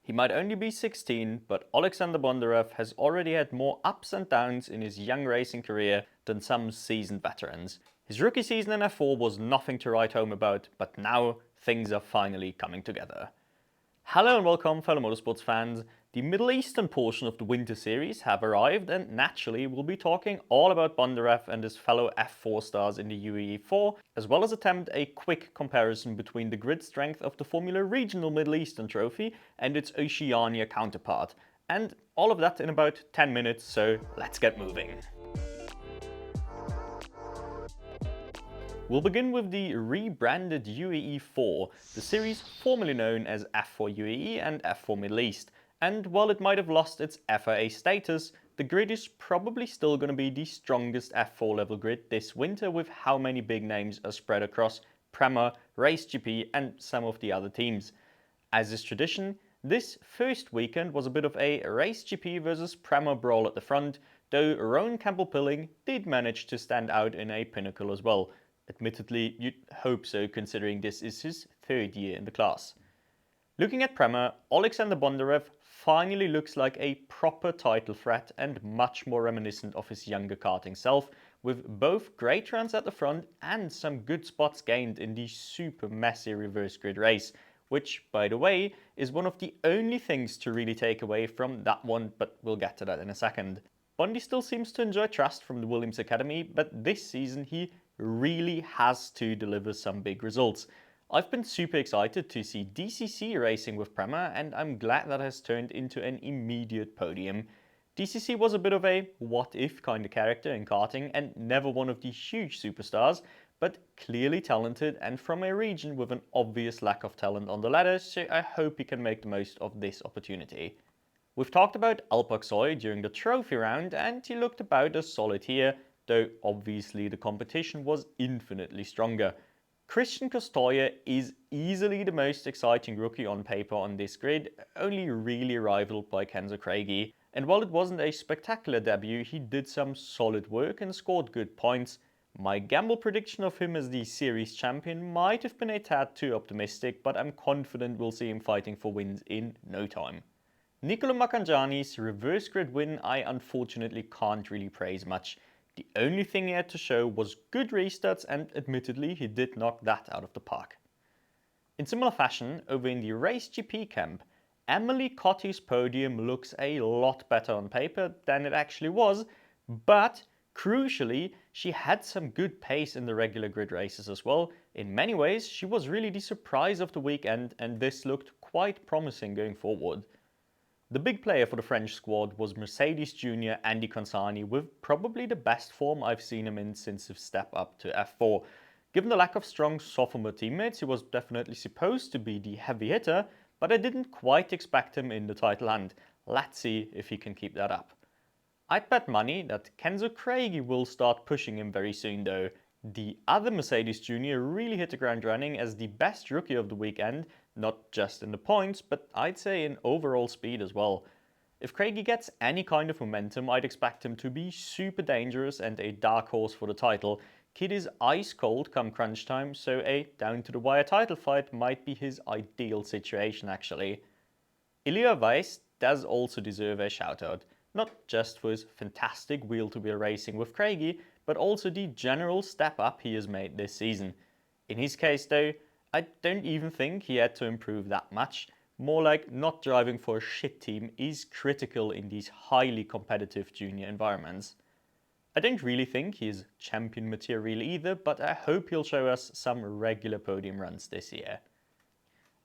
He might only be 16, but Oleksander Bondarev has already had more ups and downs in his young racing career than some seasoned veterans. His rookie season in F4 was nothing to write home about, but now things are finally coming together. Hello and welcome, fellow motorsports fans. The Middle Eastern portion of the Winter Series have arrived, and naturally we'll be talking all about Bondarev and his fellow F4 stars in the UAE4, as well as attempt a quick comparison between the grid strength of the Formula Regional Middle Eastern Trophy and its Oceania counterpart. And all of that in about 10 minutes, so let's get moving. We'll begin with the rebranded UAE4, the series formerly known as F4 UAE and F4 Middle East. And while it might have lost its FIA status, the grid is probably still going to be the strongest F4 level grid this winter, with how many big names are spread across Prema, RaceGP and some of the other teams. As is tradition, this first weekend was a bit of a RaceGP versus Prema brawl at the front, though Rowan Campbell-Pilling did manage to stand out in a pinnacle as well. Admittedly, you'd hope so, considering this is his third year in the class. Looking at Prema, Oleksander Bondarev finally looks like a proper title threat and much more reminiscent of his younger karting self, with both great runs at the front and some good spots gained in the super messy reverse grid race, which, by the way, is one of the only things to really take away from that one, but we'll get to that in a second. Bondi still seems to enjoy trust from the Williams Academy, but this season he really has to deliver some big results. I've been super excited to see DCC racing with Prema, and I'm glad that has turned into an immediate podium. DCC was a bit of a what-if kind of character in karting and never one of the huge superstars, but clearly talented and from a region with an obvious lack of talent on the ladder, so I hope he can make the most of this opportunity. We've talked about Abkhazava during the trophy round, and he looked about as solid here, though obviously the competition was infinitely stronger. Christian Costoya is easily the most exciting rookie on paper on this grid, only really rivaled by Kenzo Craigie. And while it wasn't a spectacular debut, he did some solid work and scored good points. My gamble prediction of him as the series champion might have been a tad too optimistic, but I'm confident we'll see him fighting for wins in no time. Nicolo Macangiani's reverse grid win I unfortunately can't really praise much. The only thing he had to show was good restarts, and admittedly he did knock that out of the park. In similar fashion, over in the RaceGP camp, Emily Cotty's podium looks a lot better on paper than it actually was, but crucially she had some good pace in the regular grid races as well. In many ways she was really the surprise of the weekend, and this looked quite promising going forward. The big player for the French squad was Mercedes junior Andy Consani, with probably the best form I've seen him in since his step up to F4. Given the lack of strong sophomore teammates, he was definitely supposed to be the heavy hitter, but I didn't quite expect him in the title hunt. Let's see if he can keep that up. I'd bet money that Kenzo Craigie will start pushing him very soon though. The other Mercedes junior really hit the ground running as the best rookie of the weekend, not just in the points, but I'd say in overall speed as well. If Craigie gets any kind of momentum, I'd expect him to be super dangerous and a dark horse for the title. Kid is ice cold come crunch time, so a down to the wire title fight might be his ideal situation actually. Ilya Weiss does also deserve a shout out, not just for his fantastic wheel-to-wheel racing with Craigie, but also the general step up he has made this season. In his case though, I don't even think he had to improve that much. More like not driving for a shit team is critical in these highly competitive junior environments. I don't really think he is champion material either, but I hope he'll show us some regular podium runs this year.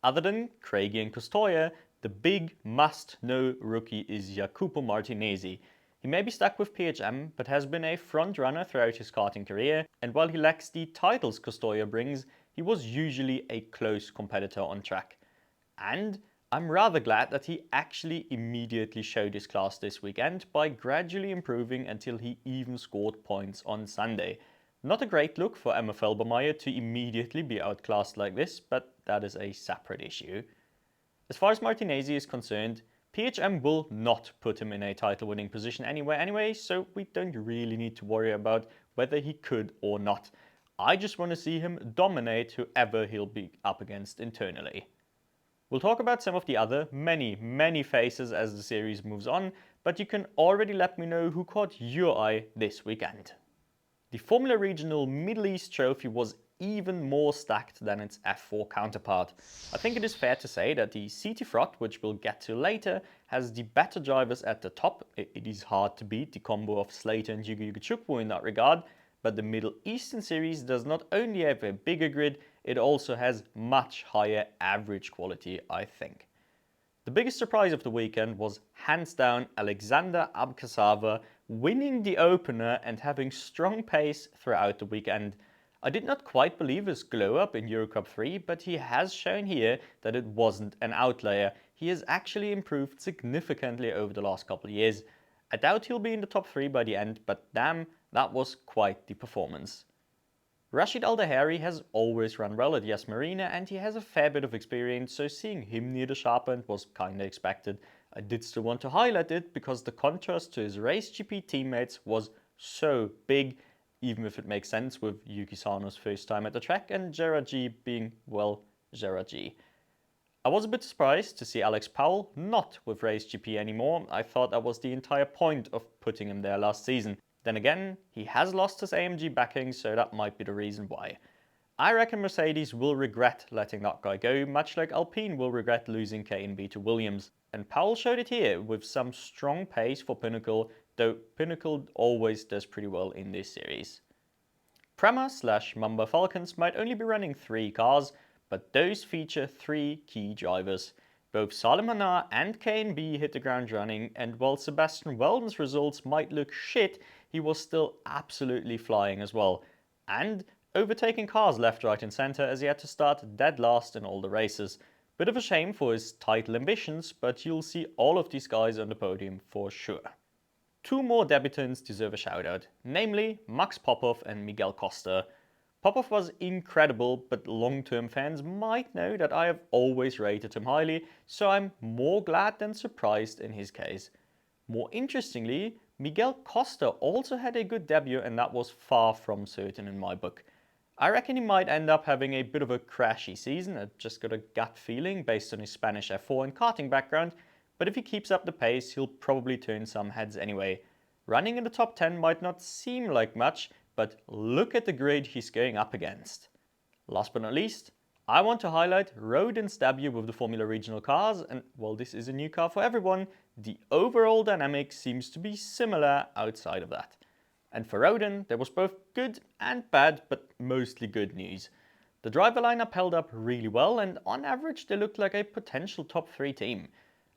Other than Craigie and Costoya, the big must-know rookie is Iacopo Martinese. He may be stuck with PHM, but has been a front runner throughout his karting career, and while he lacks the titles Costoya brings, he was usually a close competitor on track. And I'm rather glad that he actually immediately showed his class this weekend by gradually improving until he even scored points on Sunday. Not a great look for Emma Felbermeyer to immediately be outclassed like this, but that is a separate issue. As far as Martinese is concerned, PHM will not put him in a title-winning position anyway, so we don't really need to worry about whether he could or not. I just want to see him dominate whoever he'll be up against internally. We'll talk about some of the other many faces as the series moves on, but you can already let me know who caught your eye this weekend. The Formula Regional Middle East Trophy was even more stacked than its F4 counterpart. I think it is fair to say that the CTFROT, which we'll get to later, has the better drivers at the top. It is hard to beat the combo of Slater and Ugo Ugochukwu in that regard, but the Middle Eastern Series does not only have a bigger grid, it also has much higher average quality, I think. The biggest surprise of the weekend was hands down Alexander Abkhazava winning the opener and having strong pace throughout the weekend. I did not quite believe his glow up in WK03, but he has shown here that it wasn't an outlier. He has actually improved significantly over the last couple of years. I doubt he'll be in the top 3 by the end, but damn, that was quite the performance. Rashid Al-Dahari has always run well at Yas Marina and he has a fair bit of experience, so seeing him near the sharp end was kinda expected. I did still want to highlight it because the contrast to his race GP teammates was so big, even if it makes sense with Yuki Sano's first time at the track and Gerard G being, well, Gerard G. I was a bit surprised to see Alex Powell not with race GP anymore. I thought that was the entire point of putting him there last season. Then again, he has lost his AMG backing, so that might be the reason why. I reckon Mercedes will regret letting that guy go, much like Alpine will regret losing K&B to Williams. And Powell showed it here with some strong pace for Pinnacle, though Pinnacle always does pretty well in this series. Prema/Mamba Falcons might only be running 3 cars, but those feature 3 key drivers. Both Salim Hanar and K&B hit the ground running, and while Sebastian Weldon's results might look shit, he was still absolutely flying as well. And overtaking cars left, right and centre as he had to start dead last in all the races. Bit of a shame for his title ambitions, but you'll see all of these guys on the podium for sure. 2 more debutants deserve a shout out, namely Max Popov and Miguel Costa. Popov was incredible, but long-term fans might know that I have always rated him highly, so I'm more glad than surprised in his case. More interestingly, Miguel Costa also had a good debut, and that was far from certain in my book. I reckon he might end up having a bit of a crashy season. I just got a gut feeling based on his Spanish F4 and karting background, but if he keeps up the pace, he'll probably turn some heads anyway. Running in the top 10 might not seem like much, but look at the grid he's going up against. Last but not least, I want to highlight Rodin's debut with the Formula Regional cars, and while this is a new car for everyone, the overall dynamic seems to be similar outside of that. And for Rodin, there was both good and bad, but mostly good news. The driver lineup held up really well, and on average they looked like a potential top 3 team.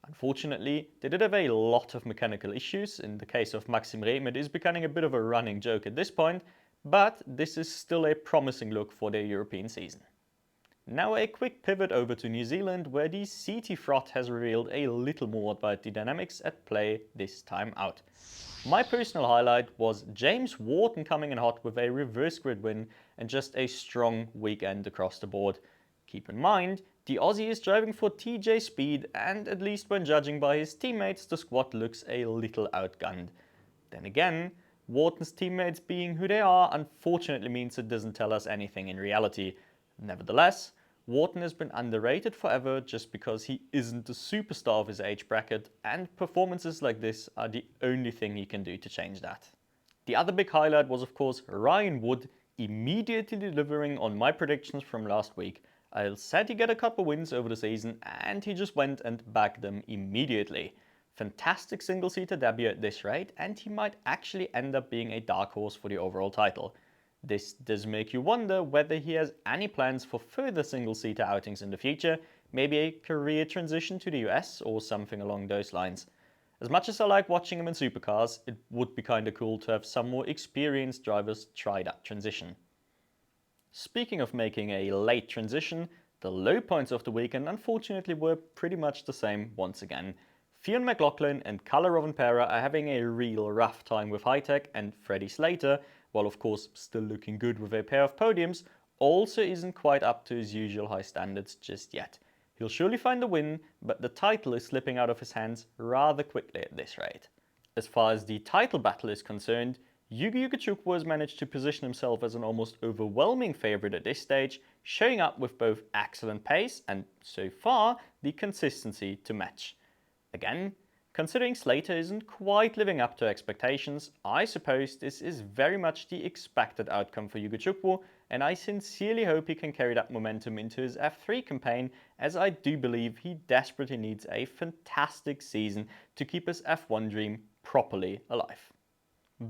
Unfortunately, they did have a lot of mechanical issues. In the case of Maxim Rehm, it is becoming a bit of a running joke at this point, but this is still a promising look for their European season. Now a quick pivot over to New Zealand, where the CTFROT has revealed a little more about the dynamics at play this time out. My personal highlight was James Wharton coming in hot with a reverse grid win and just a strong weekend across the board. Keep in mind, the Aussie is driving for TJ Speed, and at least when judging by his teammates, the squad looks a little outgunned. Then again, Wharton's teammates being who they are unfortunately means it doesn't tell us anything in reality. Nevertheless, Wharton has been underrated forever just because he isn't the superstar of his age bracket, and performances like this are the only thing he can do to change that. The other big highlight was of course Ryan Wood immediately delivering on my predictions from last week. I said he'd get a couple wins over the season, and he just went and bagged them immediately. Fantastic single-seater debut at this rate, and he might actually end up being a dark horse for the overall title. This does make you wonder whether he has any plans for further single-seater outings in the future, maybe a career transition to the US or something along those lines. As much as I like watching him in supercars, it would be kinda cool to have some more experienced drivers try that transition. Speaking of making a late transition, the low points of the weekend unfortunately were pretty much the same once again. Fionn McLaughlin and Kalle Rovanpera are having a real rough time with high-tech, and Freddie Slater, while of course still looking good with a pair of podiums, also isn't quite up to his usual high standards just yet. He'll surely find the win, but the title is slipping out of his hands rather quickly at this rate. As far as the title battle is concerned, Ugo Ugochukwu has managed to position himself as an almost overwhelming favourite at this stage, showing up with both excellent pace and, so far, the consistency to match. Again, considering Slater isn't quite living up to expectations, I suppose this is very much the expected outcome for Ugochukwu, and I sincerely hope he can carry that momentum into his F3 campaign, as I do believe he desperately needs a fantastic season to keep his F1 dream properly alive.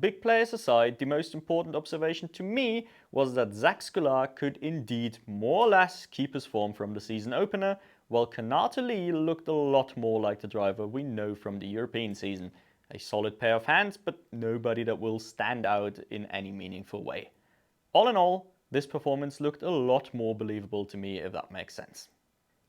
Big players aside, the most important observation to me was that Zach Scular could indeed more or less keep his form from the season opener, while Kanata Lee looked a lot more like the driver we know from the European season. A solid pair of hands, but nobody that will stand out in any meaningful way. All in all, this performance looked a lot more believable to me, if that makes sense.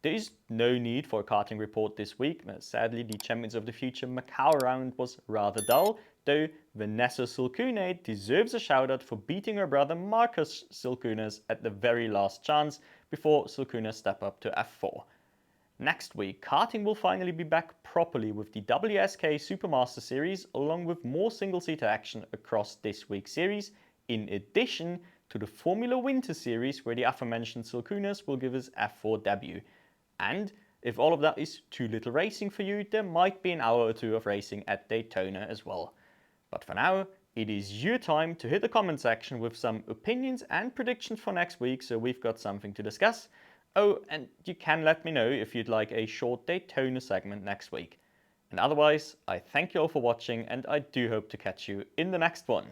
There is no need for a karting report this week, as sadly the Champions of the Future Macau round was rather dull, though Vanessa Silkune deserves a shout out for beating her brother Marcus Silkunas at the very last chance before Silkunas step up to F4. Next week, karting will finally be back properly with the WSK Supermaster Series, along with more single-seater action across this week's series, in addition to the Formula Winter Series where the aforementioned Silkunas will give his F4 debut. And if all of that is too little racing for you, there might be an hour or two of racing at Daytona as well. But for now, it is your time to hit the comment section with some opinions and predictions for next week, so we've got something to discuss. Oh, and you can let me know if you'd like a short Daytona segment next week. And otherwise, I thank you all for watching, and I do hope to catch you in the next one.